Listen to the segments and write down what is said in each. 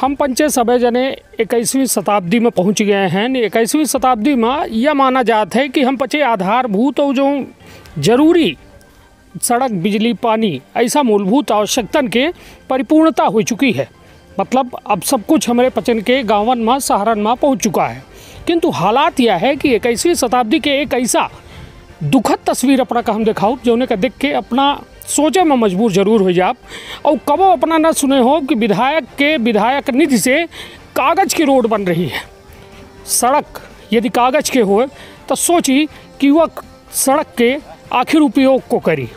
हम पंचे सभे जने 21वीं शताब्दी में पहुंच गए हैं। 21वीं शताब्दी में यह माना जाता है कि हम पचे आधारभूत और जो जरूरी सड़क, बिजली, पानी ऐसा मूलभूत आवश्यकता के परिपूर्णता हो चुकी है। मतलब अब सब कुछ हमारे पचन के गाँवन में, शहरन में पहुँच चुका है। किंतु हालात यह है कि 21वीं शताब्दी के एक ऐसा दुखद तस्वीर अपना का हम दिखाओ जो का देख के अपना सोचे में मजबूर जरूर हो जाए और कबो अपना न सुने हो कि विधायक निधि से कागज़ की रोड बन रही है। सड़क यदि कागज़ के हो तो सोची कि वह सड़क के आखिर उपयोग को करी।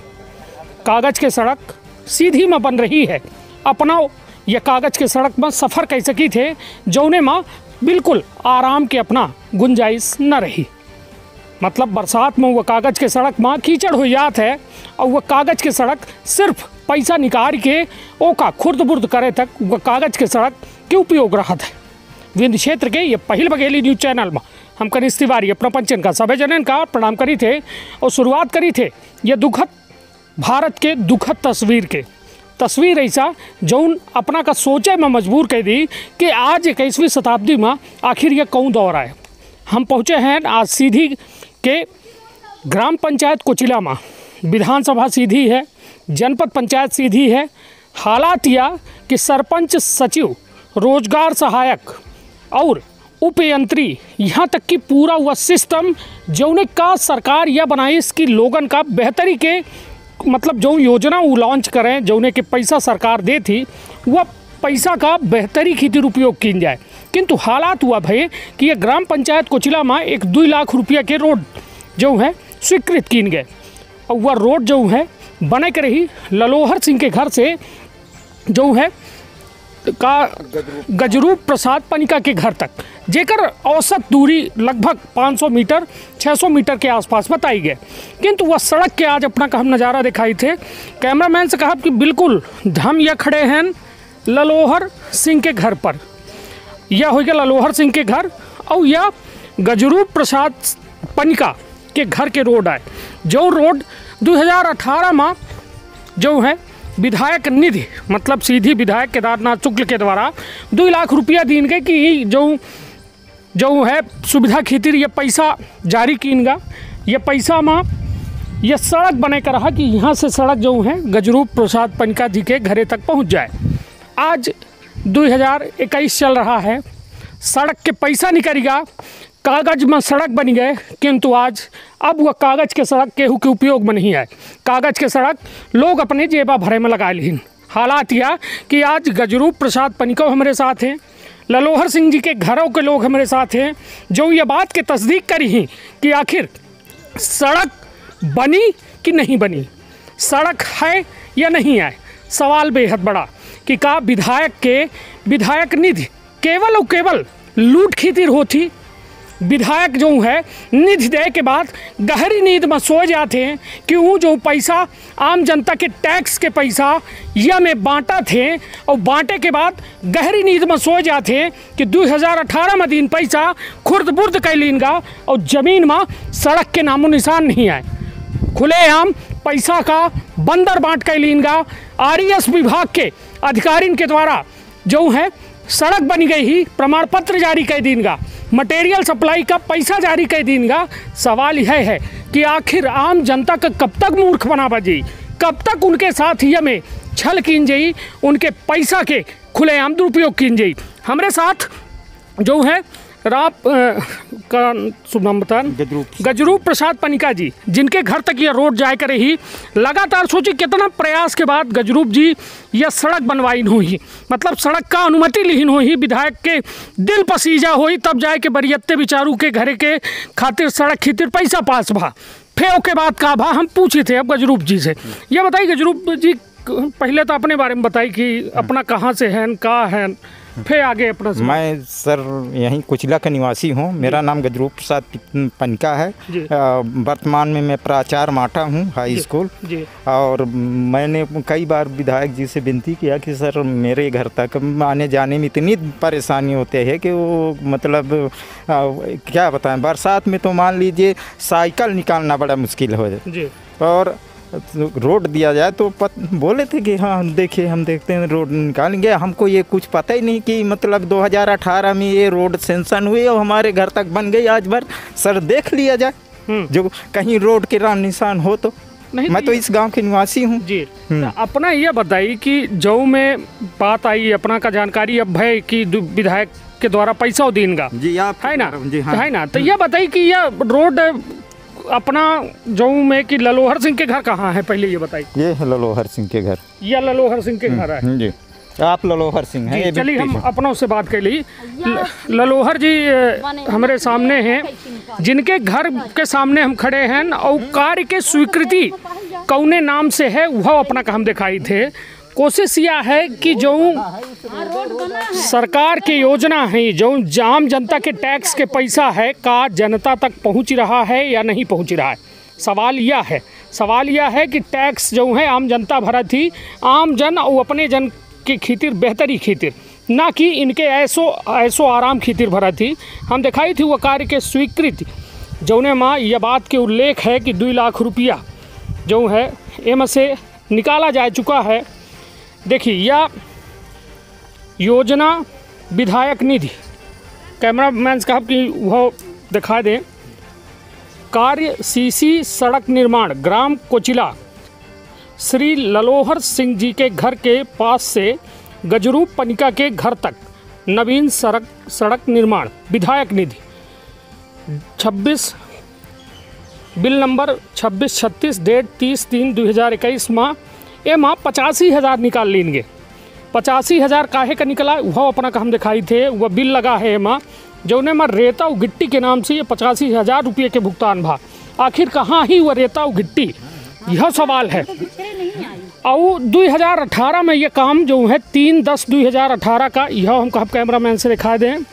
कागज़ के सड़क सीधी में बन रही है, अपनाओ यह कागज़ के सड़क में सफ़र कर सकी थे जौने में बिल्कुल आराम के अपना गुंजाइश न रही। मतलब बरसात में वह कागज़ के सड़क में कीचड़ हो जात है और वह कागज़ के सड़क सिर्फ पैसा निकाल के ओका खुर्द बुर्द करे तक वह कागज़ के सड़क के उपयोग रहा है। विंध्य क्षेत्र के ये पहल बघेली न्यूज़ चैनल में हम कनीष तिवारी अपना पंचन का सभी जनन का प्रणाम करी थे और शुरुआत करी थे ये दुखद भारत के दुखद तस्वीर ऐसा जौन अपना का सोचे में मजबूर कर दी कि आज 21वीं शताब्दी में आखिर यह कौन दौर है। हम पहुँचे हैं आज सीधी के ग्राम पंचायत कोचिला में। विधानसभा सीधी है, जनपद पंचायत सीधी है। हालात यह कि सरपंच, सचिव, रोजगार सहायक और उपयंत्री यहाँ तक कि पूरा वह सिस्टम जौने का सरकार यह बनाई इसकी लोगन का बेहतरी के मतलब जो योजना वो लॉन्च करें जौने के पैसा सरकार दे थी वह पैसा का बेहतरी खातिर उपयोग किन जाए। किंतु हालात हुआ भाई कि यह ग्राम पंचायत कोचिला में एक 2 लाख रुपया के रोड जो है स्वीकृत किन गए और वह रोड जो है बने के रही ललोहर सिंह के घर से जो है का गजरूप प्रसाद पनिका के घर तक, जेकर औसत दूरी लगभग 500 मीटर 600 मीटर के आसपास बताई गए। किंतु वह सड़क के आज अपना का हम नज़ारा दिखाई थे। कैमरामैन से कहा कि बिल्कुल हम यह खड़े हैं ललोहर सिंह के घर पर। यह हो गया ललोहर सिंह के घर और यह गजरूप प्रसाद पनिका के घर के रोड है। जो रोड 2018 में जो है विधायक निधि मतलब सीधी विधायक केदारनाथ शुक्ल के द्वारा 2 लाख रुपया दीन गए कि जो है सुविधा खातिर ये पैसा जारी कीनगा। ये पैसा में यह सड़क बने कर रहा कि यहाँ से सड़क जो है गजरूप प्रसाद पनिका जी के घरे तक पहुँच जाए। आज 2021 चल रहा है, सड़क के पैसा निकलेगा, कागज़ में सड़क बन गए। किंतु आज अब वह कागज़ के सड़क केहू के उपयोग में नहीं है। कागज़ के सड़क लोग अपने जेबा भरे में लगा लीन। हालात यह कि आज गजरूप प्रसाद पनिका हमारे साथ हैं, ललोहर सिंह जी के घरों के लोग हमारे साथ हैं जो ये बात की तस्दीक करी हैं कि आखिर सड़क बनी कि नहीं बनी, सड़क है या नहीं है। सवाल बेहद बड़ा कि का विधायक निधि केवल और केवल लूट खातिर होती। विधायक जो है निधि दे के बाद गहरी नींद में सो जाते हैं कि वो जो पैसा आम जनता के टैक्स के पैसा या में बांटा थे और बांटे के बाद गहरी नींद में सो जाते हैं कि 2018 में दिन पैसा खुर्द बुर्द कैलीनगा और ज़मीन में सड़क के नामो निशान नहीं आए। खुलेआम पैसा का बंदर बांट कैलीनगा। आरईएस विभाग के अधिकारियों के द्वारा जो है सड़क बनी गई ही प्रमाण पत्र जारी कर दीनगा, मटेरियल सप्लाई का पैसा जारी कर दीनगा। सवाल यह है कि आखिर आम जनता का कब तक मूर्ख बना बजी, कब तक उनके साथ ये में छल कीन जाई, उनके पैसा के खुलेआम दुरुपयोग कीन जाई। हमारे साथ जो है का शुभ नाम बतान गजरूप प्रसाद पनिका जी, जिनके घर तक यह रोड जाए कर रही। लगातार सोचिए कितना प्रयास के बाद गजरूप जी यह सड़क बनवाई हुई, मतलब सड़क का अनुमति लीन हुई, विधायक के दिल पसीजा हुई तब जाए के बरियत्ते बिचारू के घरे के खातिर सड़क खातिर पैसा पास भा। फिर के बाद का भा हम पूछे थे अब गजरूप जी से। यह बताइए गजरूप जी, पहले तो अपने बारे में बताइए कि अपना कहाँ से हैं, कहाँ हैं, फिर आगे अपना। मैं सर यहीं कोचिला का निवासी हूँ। मेरा नाम गजरूप प्रसाद पनिका है। वर्तमान में मैं प्राचार्य माटा हूँ हाई स्कूल। और मैंने कई बार विधायक जी से विनती किया कि सर मेरे घर तक आने जाने में इतनी परेशानी होती है कि वो मतलब क्या बताएं, बरसात में तो मान लीजिए साइकिल निकालना बड़ा मुश्किल हो जाए। और रोड दिया जाए तो बोले थे कि हाँ देखिए हम देखते हैं रोड निकालेंगे। हमको ये कुछ पता ही नहीं कि मतलब 2018 में ये रोड सेंशन हुई और हमारे घर तक बन गई। आज भर सर देख लिया जाए जो कहीं रोड के निशान हो तो। नहीं, मैं तो इस गांव के निवासी हूँ जी। अपना ये बताइए कि जो में बात आई अपना का जानकारी अब है कि विधायक के द्वारा पैसा देंगे जी, आप है ना जी, हाँ। है ना, तो ये बताइए कि यह रोड अपना जो में कि ललोहर सिंह के घर कहाँ है, पहले ये बताइए। ये है ललोहर सिंह के घर, यह ललोहर सिंह के घर है जी। आप ललोहर सिंह हैं? चलिए हम अपनों से बात कर ली। ललोहर जी हमारे सामने हैं, जिनके घर के सामने हम खड़े हैं और कार्य के स्वीकृति कौने नाम से है वह अपना का हम दिखाई थे। कोशिश यह है कि जो सरकार की योजना है, जो आम जनता के टैक्स के पैसा है का जनता तक पहुंच रहा है या नहीं पहुंच रहा है। सवाल यह है कि टैक्स जो है आम जनता भरा थी, आम जन और अपने जन की खातिर बेहतरी खातिर, ना कि इनके ऐसो आराम खातिर भरा थी। हम दिखाई थी वो कार्य के स्वीकृति जौने माँ यह बात के उल्लेख है कि 2 लाख रुपया जो है एम से निकाला जा चुका है। देखिए यह योजना विधायक निधि, कैमरा मैन साहब की वह दिखा दें, कार्य सीसी सड़क निर्माण ग्राम कोचिला श्री ललोहर सिंह जी के घर के पास से गजरूप पनिका के घर तक नवीन सड़क निर्माण विधायक निधि 26 बिल नंबर 2636 डेट 30/3/2021 माह ये माँ 85,000 निकाल लेंगे। 85,000 काहे का निकला वह अपना का हम दिखाई थे। वह बिल लगा है माँ जो ने माँ रेता और गिट्टी के नाम से ये 85,000 रुपये के भुगतान भा। आखिर कहाँ ही वह रेता और गिट्टी, यह सवाल है। और 2018 में ये काम जो है 3/10/2018 का, यह हम कब कैमरा मैन से दिखा दें,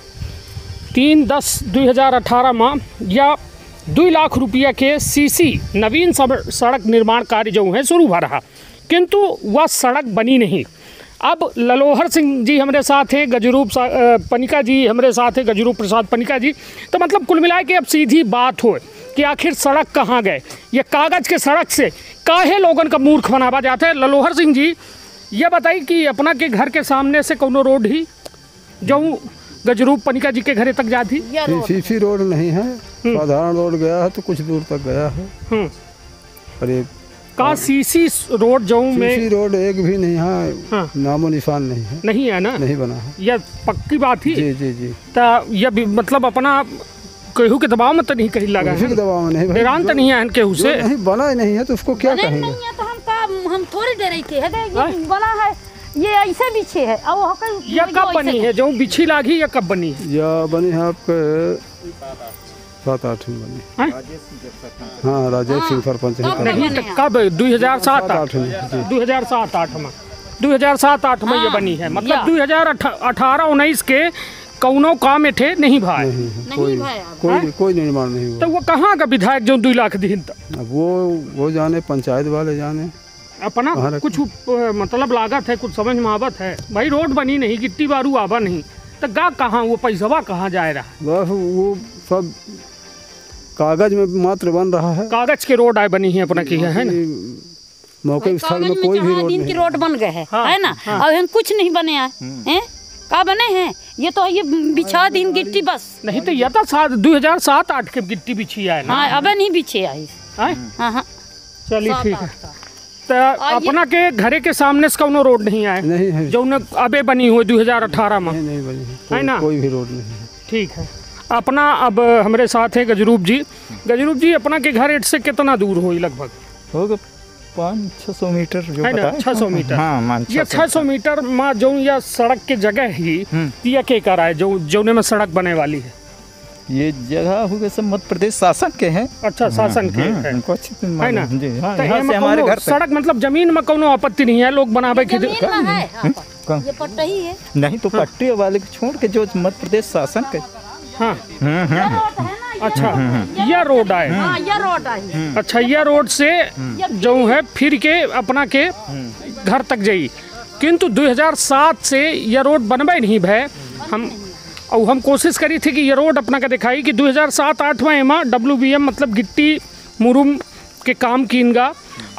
3/10/2018 में या 2 लाख रुपया के सीसी नवीन सड़क निर्माण कार्य जो है शुरू हुआ रहा, किंतु वह सड़क बनी नहीं। अब ललोहर सिंह जी हमारे साथ हैं, गजरूप पनिका जी हमारे साथ हैं, गजरूप प्रसाद पनिका जी। तो मतलब कुल मिला के अब सीधी बात हो कि आखिर सड़क कहाँ गए। ये कागज़ के सड़क से काहे लोगन का मूर्ख बनावा जाता है। ललोहर सिंह जी ये बताइए कि अपना के घर के सामने से कोनो रोड ही जो गजरूप पनिका जी के घरे तक जाती? सीसी रोड नहीं है, साधारण रोड गया है तो कुछ दूर तक गया है। अरे का सीसी रोड जो में सीसी रोड एक भी नहीं है। हाँ। नामो निशान नहीं है ना, नहीं बना है। यह पक्की बात ही जी जी जी। तो यह मतलब अपना केहू के दबाव में तो नहीं कहीं लगा है, दबाव में नहीं, हैरान तो नहीं है केहू से। नहीं बना ही नहीं है तो उसको क्या कहेंगे। हम थोड़ी देर थे बना है, ये ऐसे बिछे है। यह कब बनी है जो बिछी लागी, यह कब बनी है? यह बनी है आपके 7-8 में बनी। हाँ राजेश सिंह सरपंच कब? 2007-8 में 2007-8 में ये बनी है। मतलब 2018-19 के कौनो काम में थे नहीं भाई, कोई निर्माण नहीं हुआ। तो वो कहाँ का विधायक जो 2 लाख दिन? वो जाने, पंचायत वाले जाने। अपना कुछ मतलब लागत है, कुछ समझ में आवत है भाई। रोड बनी नहीं, गिट्टी बारू आवा नहीं, तो गा कहाँ वो पैसा कहाँ जा रहा है? बस वो सब कागज में मात्र बन रहा है। कागज के रोड आए बनी है अपना की है ना। मौके स्थल में कोई भी रोड नहीं, रोड बन गए है, हाँ, है ना। हाँ। अब कुछ नहीं बने हैं, का बने हैं? ये तो ये बिछा दिन गिट्टी बस नहीं तो यह तो 2007-8 के गिट्टी बिछी है ना। हाँ, अब नहीं बिछे आई। हाँ। चलिए ठीक है। तो अपना के घरे के सामने से कौनो रोड नहीं आए? नहीं है, जो अबे बनी हुई 2018 में नहीं बनी है ना, कोई भी रोड नहीं है। ठीक है। अपना अब हमारे साथ है गजरूप जी। गजरूप जी अपना के घर से कितना दूर हो? लगभग होगा 500-600 मीटर जो है ना, 600 मीटर। हाँ, ये 600 मीटर में जो यह सड़क के जगह ही ये के कर है जो में सड़क बने वाली है। ये जगह हो गए सब मध्य प्रदेश शासन के हैं। अच्छा, शासन के हैं, है ना जी। हाँ, तो यहाँ से हमारे घर सड़क मतलब जमीन में कोनो आपत्ति नहीं है, लोग बनावे के ये पट्टी है नहीं तो पट्टी वाले को छोड़ के जो मध्य प्रदेश शासन के। हाँ। अच्छा, यह रोड आए। अच्छा, यह रोड से जो है फिर के अपना के घर तक जाई, किंतु 2007 से यह रोड बनबे नहीं भय। हम कोशिश करी थी कि ये रोड अपना का दिखाई कि 2007-8 में एमा WBM मतलब गिट्टी मुरुम के काम कीनगा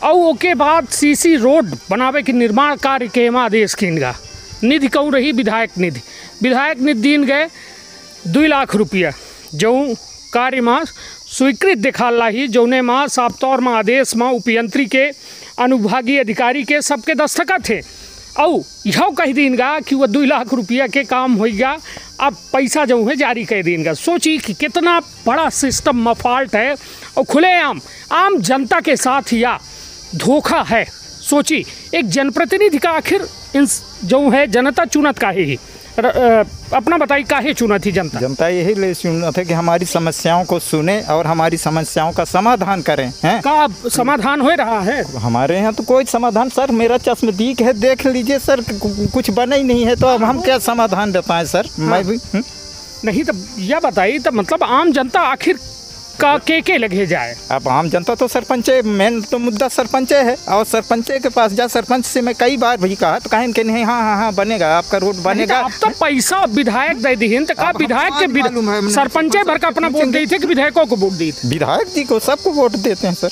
और ओके बाद सीसी रोड बनावे के निर्माण कार्य के एमा आदेश किन गा निधि कहूँ रही विधायक निधि दिन गए 2 लाख रुपया जो कार्य में स्वीकृत दिखाला ही जौने माँ साफ तौर में आदेश में उपयंत्री के अनुभागीय अधिकारी के सबके दस्तखत थे और यह कह दीनगा कि वह 2 लाख रुपया के काम होगा अब पैसा जो है जारी कर दीनगा। सोची कि कितना बड़ा सिस्टम में फॉल्ट है और खुलेआम आम जनता के साथ या धोखा है। सोची एक जनप्रतिनिधि का आखिर इन जो है जनता चुनत काहे ही अपना बताई काहे चुनत ही जनता यही ले चुनत है कि हमारी समस्याओं को सुने और हमारी समस्याओं का समाधान करें। हैं का समाधान हो रहा है हमारे यहाँ तो कोई समाधान सर मेरा चश्मदीद है देख लीजिए सर कुछ बना ही नहीं है तो अब हम क्या समाधान बताएं सर। मैं भी नहीं तो यह बताइए तो मतलब आम जनता आखिर का के लगे जाए। अब आम जनता तो सरपंच मेन तो मुद्दा सरपंच है और सरपंच के पास जा सरपंच से मैं कई बार भी कहा तो कहें कि नहीं हाँ बनेगा आपका रोड बनेगा। अब तो पैसा विधायक दे दी तो का विधायक के सरपंच भर का अपना वोट दी थे कि विधायकों को वोट दी विधायक जी को सबको वोट देते हैं सर।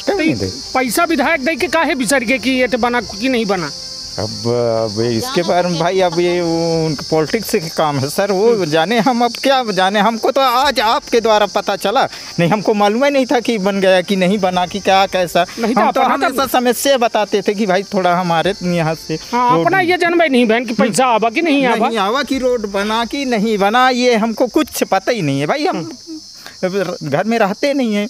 पैसा विधायक दे के काहे विसर के कि ये बना कि नहीं बना। अब इसके बारे में भाई अब ये उनका पॉलिटिक्स के काम है सर वो जाने हम अब क्या जाने। हमको तो आज आपके द्वारा पता चला नहीं हमको मालूम ही नहीं था कि बन गया कि नहीं बना कि क्या कैसा। हम तो हमेशा समस्या बताते थे कि भाई थोड़ा हमारे यहाँ से अपना ये जनवे नहीं बहन कि पैसा आवा कि नहीं आवा कि रोड बना कि नहीं बना ये हमको कुछ पता ही नहीं है भाई। हम घर में रहते नहीं है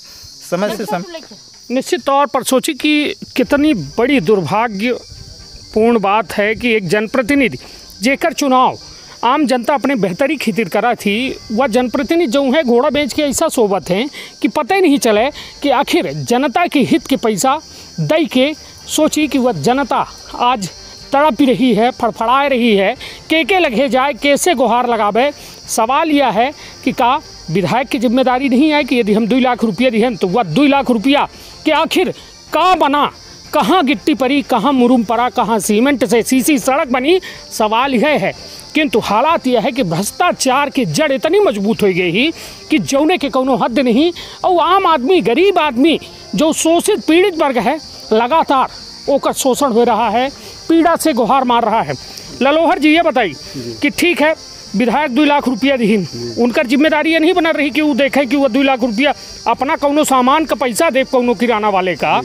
समय से समय। निश्चित तौर पर सोची कि कितनी बड़ी दुर्भाग्यपूर्ण बात है कि एक जनप्रतिनिधि जेकर चुनाव आम जनता अपने बेहतरी खातिर करा थी वह जनप्रतिनिधि जो है घोड़ा बेच के ऐसा सोबत हैं कि पता ही नहीं चले कि आखिर जनता के हित के पैसा दे के। सोची कि वह जनता आज तड़प रही है फड़फड़ा रही है के लगे जाए कैसे गुहार लगावे। सवाल यह है कि का विधायक की जिम्मेदारी नहीं है कि यदि हम 2 लाख रुपया दिए तो वह 2 लाख रुपया के आखिर का बना कहाँ गिट्टी पड़ी कहाँ मुरुम पड़ा कहाँ सीमेंट से सीसी सड़क बनी। सवाल यह है किंतु हालात यह है कि भ्रष्टाचार की जड़ इतनी मजबूत हो गई ही कि जौने के कोनो हद नहीं और आम आदमी गरीब आदमी जो शोषित पीड़ित वर्ग है लगातार ओकर शोषण हो रहा है पीड़ा से गुहार मार रहा है। ललोहर जी ये बताइए कि ठीक है विधायक 2 लाख रुपया दीन उनकर जिम्मेदारी ये नहीं बना रही कि वो देखें कि वह 2 लाख रुपया अपना कोनो सामान का पैसा दे कोनो किराना वाले का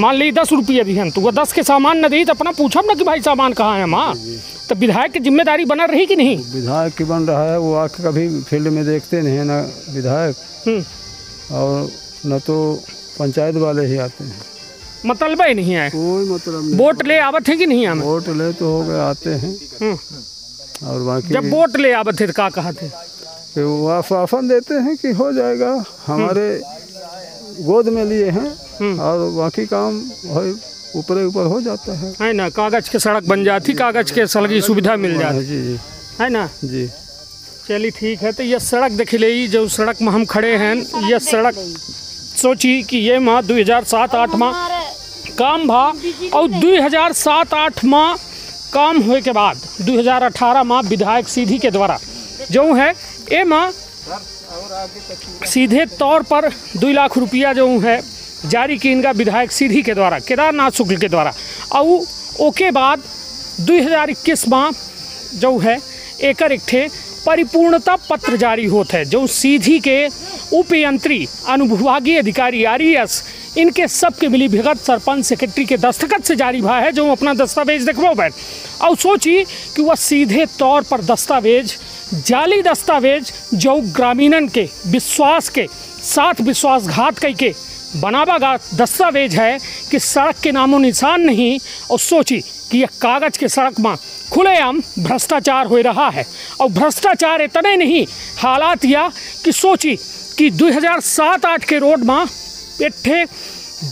मान ली 10 रुपया दिहन तो वह 10 के सामान न दी तो अपना पूछब ना कि भाई सामान कहाँ है माँ। तो विधायक की जिम्मेदारी बना रही कि नहीं। विधायक की बन रहा है वो आके कभी फील्ड में देखते नहीं है ना विधायक और न तो पंचायत वाले ही आते हैं। मतलब ही नहीं है कोई मतलब नहीं। वोट ले आवत है कि नहीं हमें वोट ले तो हो गए आते हैं और बाकी जब वोट ले आवत थे तो कहा थे कि वो आश्वासन देते हैं कि हो जाएगा हमारे गोद में लिए हैं और बाकी काम ऊपर हो जाता है ना। कागज के सड़क बन जाती कागज के सड़क की सुविधा मिल जाती जी है ना जी। चलिए ठीक है तो ये सड़क देख ले जो सड़क में हम खड़े हैं ये सड़क सोची कि ये माह 2007-8 में काम भा और 2007-8 में काम होए के बाद 2018 में विधायक सीधी के द्वारा जो है ये माह सीधे तौर पर 2 लाख रुपया जो है जारी की इनका विधायक सीधी के द्वारा केदारनाथ शुक्ल के द्वारा और ओके बाद 2021 में जो है एक ठे परिपूर्णता पत्र जारी होता है जो सीधी के उपयंत्री अनुविभागीय अधिकारी RES इनके सबके मिली भगत सरपंच सेक्रेटरी के दस्तखत से जारी भा है जो अपना दस्तावेज देखो बैठ और सोची कि वह सीधे तौर पर दस्तावेज जाली दस्तावेज जो ग्रामीणन के विश्वास के साथ विश्वासघात करके बनावा दस्तावेज है कि सड़क के नामो निशान नहीं। और सोची कि यह कागज के सड़क में खुलेआम भ्रष्टाचार हो रहा है और भ्रष्टाचार इतने नहीं हालात यह कि सोची कि 2007-8 के रोड में इट्ठे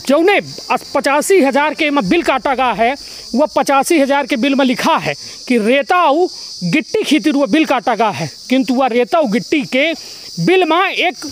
जौने 85,000 के में बिल काटा गया है वह 85,000 के बिल में लिखा है कि रेता और गिट्टी खातिर वह बिल काटा गया है किंतु वह रेता और गिट्टी के बिल में एक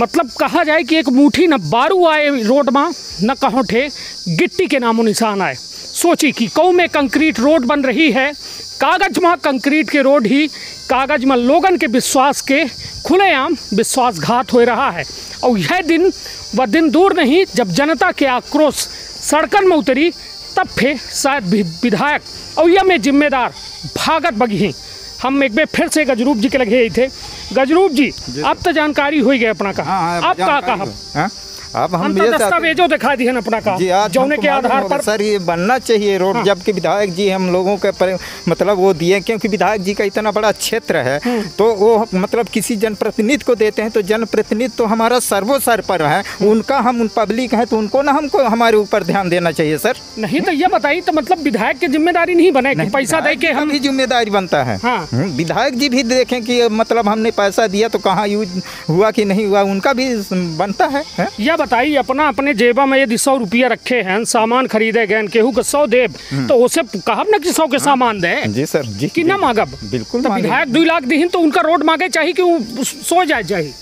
मतलब कहा जाए कि एक मुट्ठी न बारू आए रोड में न कहों ठे गिट्टी के नामो निशान आए। सोची कि कौ में कंक्रीट रोड बन रही है कागज में कंक्रीट के रोड ही कागज में लोगन के विश्वास के खुलेआम विश्वासघात हो रहा है। और यह दिन वह दिन दूर नहीं जब जनता के आक्रोश सड़कन में उतरी तब फिर शायद विधायक और यह में जिम्मेदार भागत बगी। हम एक बार फिर से गजरूप जी के लगे थे। गजरूप जी अब तो जानकारी हो गई अपना का। अब का अब हम तो दस्तावेजों दिखा दिए अपना का जौने के आधार पर सर ये बनना चाहिए रोड। जबकि विधायक जी हम लोगों के मतलब वो दिए, क्योंकि विधायक जी का इतना बड़ा क्षेत्र है तो वो मतलब किसी जनप्रतिनिधि को देते हैं तो जनप्रतिनिधि तो हमारा सर्वोसर पर है, उनका हम उन पब्लिक है तो उनको ना हमको हमारे ऊपर ध्यान देना चाहिए सर। नहीं तो ये बताइए तो मतलब विधायक की जिम्मेदारी नहीं बने कि पैसा दे के हम भी जिम्मेदारी बनता है। विधायक जी भी देखें कि मतलब हमने पैसा दिया तो कहाँ यूज हुआ कि नहीं हुआ, उनका भी बनता है। बताइए अपना अपने जेबा में यदि 100 रुपया रखे हैं, सामान खरीदे गए, केहू के 100 देव तो उसे कहब न कि 100 के सामान दे। जी सर जी कि ना मांगब। बिल्कुल तो विधायक 2 लाख दी तो उनका रोड मांगे चाहिए कि वो सो जाए चाहिए।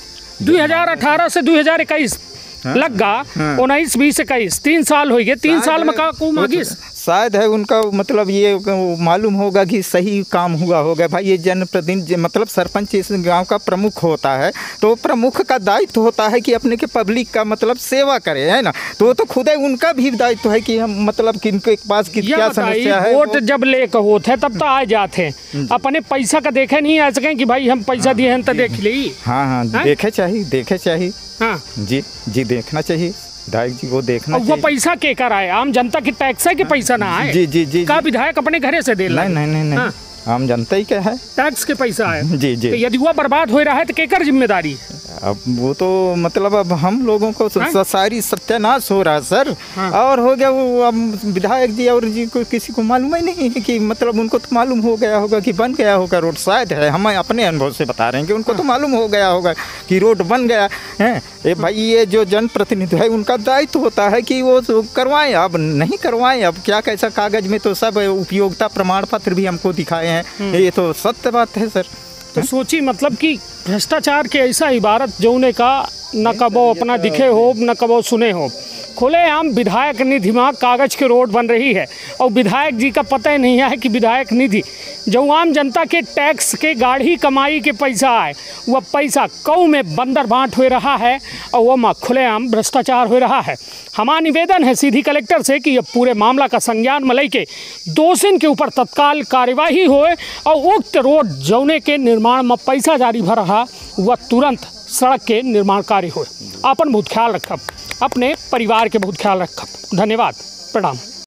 2018 से 2021 लग गा 19, 20, 21 3 साल हो गए। 3 साल में का को मांगिस शायद है उनका मतलब ये मालूम होगा कि सही काम हुआ होगा। भाई ये जनप्रतिनिधि मतलब सरपंच इस गांव का प्रमुख होता है तो प्रमुख का दायित्व होता है कि अपने के पब्लिक का मतलब सेवा करे, है ना। तो खुद उनका भी दायित्व है कि हम मतलब किनके पास क्या समस्या है। वोट जब लेकर होते तब तो आ जाते अपने पैसा का देखे नहीं आ सके कि भाई हम पैसा दिए हैं तो देख ली। हाँ देखे चाहिए। हाँ जी देखना चाहिए विधायक जी को देखना चाहिए। वो पैसा के कर आए आम जनता की टैक्स है कि पैसा ना आए। जी का विधायक अपने घरे से दे नहीं आम जनता ही क्या है टैक्स के पैसा है। जी तो यदि वो बर्बाद हो रहा है तो केकर जिम्मेदारी है। अब वो तो मतलब अब हम लोगों को सारी सत्यानाश हो रहा है सर। और हो गया वो अब विधायक जी और जी को किसी को मालूम ही नहीं है कि मतलब उनको तो मालूम हो गया होगा कि बन गया होगा रोड। शायद है हम अपने अनुभव से बता रहे हैं कि उनको तो मालूम हो गया होगा कि रोड बन गया है। भाई ये जो जनप्रतिनिधि है उनका दायित्व होता है कि वो करवाएं। अब नहीं करवाएं अब क्या कैसा कागज में तो सब उपयोगिता प्रमाण पत्र भी हमको दिखाए हैं। ये तो सत्य बात है सर। तो सोची मतलब कि भ्रष्टाचार के ऐसा इबारत जौने का न कबो अपना दिखे हो न कबो सुने हो। खुलेआम विधायक निधि में कागज के रोड बन रही है और विधायक जी का पता ही नहीं है कि विधायक निधि जो आम जनता के टैक्स के गाढ़ी कमाई के पैसा है वह पैसा कौ में बंदर बांट हो रहा है और वह में खुलेआम भ्रष्टाचार हो रहा है। हमारा निवेदन है सीधी कलेक्टर से कि यह पूरे मामला का संज्ञान में लेके दोषियों के ऊपर तत्काल कार्यवाही होए और उक्त रोड जौने के निर्माण में पैसा जारी भर रहा वह तुरंत सड़क के निर्माण कार्य हो। अपन बहुत ख्याल रखब, अपने परिवार के बहुत ख्याल रखब। धन्यवाद, प्रणाम।